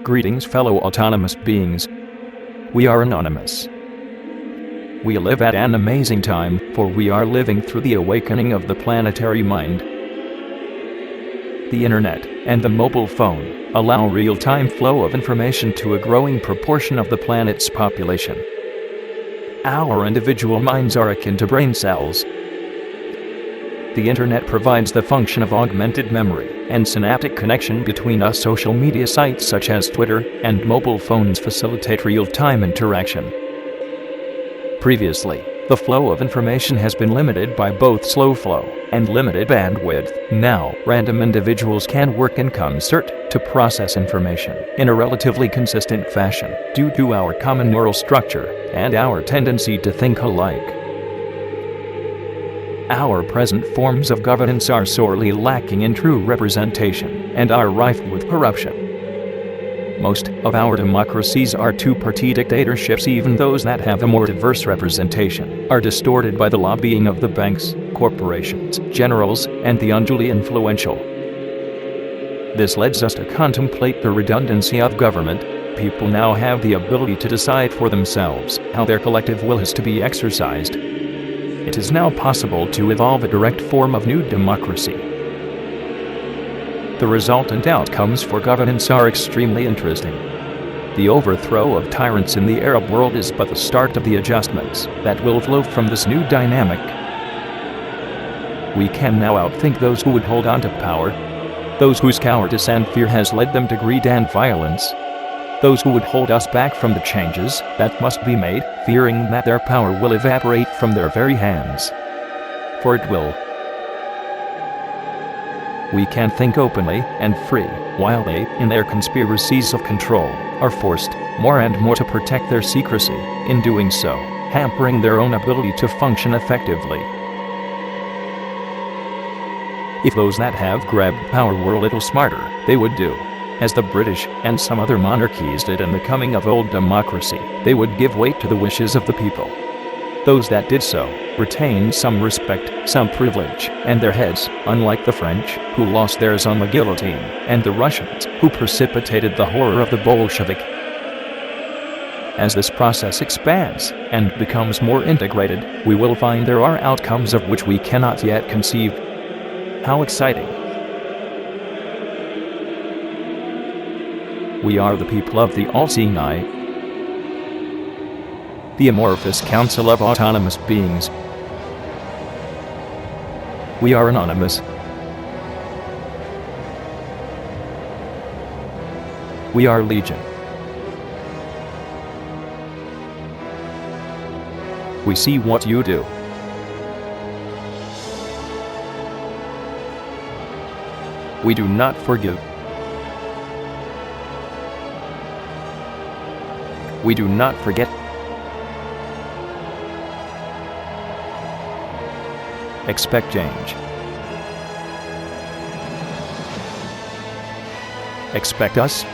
Greetings, fellow autonomous beings. We are anonymous. We live at an amazing time, for we are living through the awakening of the planetary mind. The internet and the mobile phone allow real-time flow of information to a growing proportion of the planet's population. Our individual minds are akin to brain cells. The internet provides the function of augmented memory and synaptic connection between us. Social media sites such as Twitter and mobile phones facilitate real-time interaction. Previously, the flow of information has been limited by both slow flow and limited bandwidth. Now, random individuals can work in concert to process information in a relatively consistent fashion due to our common neural structure and our tendency to think alike. Our present forms of governance are sorely lacking in true representation and are rife with corruption. Most of our democracies are two-party dictatorships. Even those that have a more diverse representation are distorted by the lobbying of the banks, corporations, generals, and the unduly influential. This leads us to contemplate the redundancy of government. People now have the ability to decide for themselves how their collective will is to be exercised. It is now possible to evolve a direct form of new democracy. The resultant outcomes for governance are extremely interesting. The overthrow of tyrants in the Arab world is but the start of the adjustments that will flow from this new dynamic. We can now outthink those who would hold on to power, those whose cowardice and fear has led them to greed and violence, those who would hold us back from the changes that must be made, fearing that their power will evaporate from their very hands. For it will. We can think openly and free, while they, in their conspiracies of control, are forced more and more to protect their secrecy, in doing so, hampering their own ability to function effectively. If those that have grabbed power were a little smarter, they would do as the British and some other monarchies did in the coming of old democracy. They would give weight to the wishes of the people. Those that did so retained some respect, some privilege, and their heads, unlike the French, who lost theirs on the guillotine, and the Russians, who precipitated the horror of the Bolshevik. As this process expands and becomes more integrated, we will find there are outcomes of which we cannot yet conceive. How exciting! We are the people of the all-seeing eye, the Amorphous Council of Autonomous Beings. We are anonymous. We are Legion. We see what you do. We do not forgive. We do not forget. Expect change. Expect us.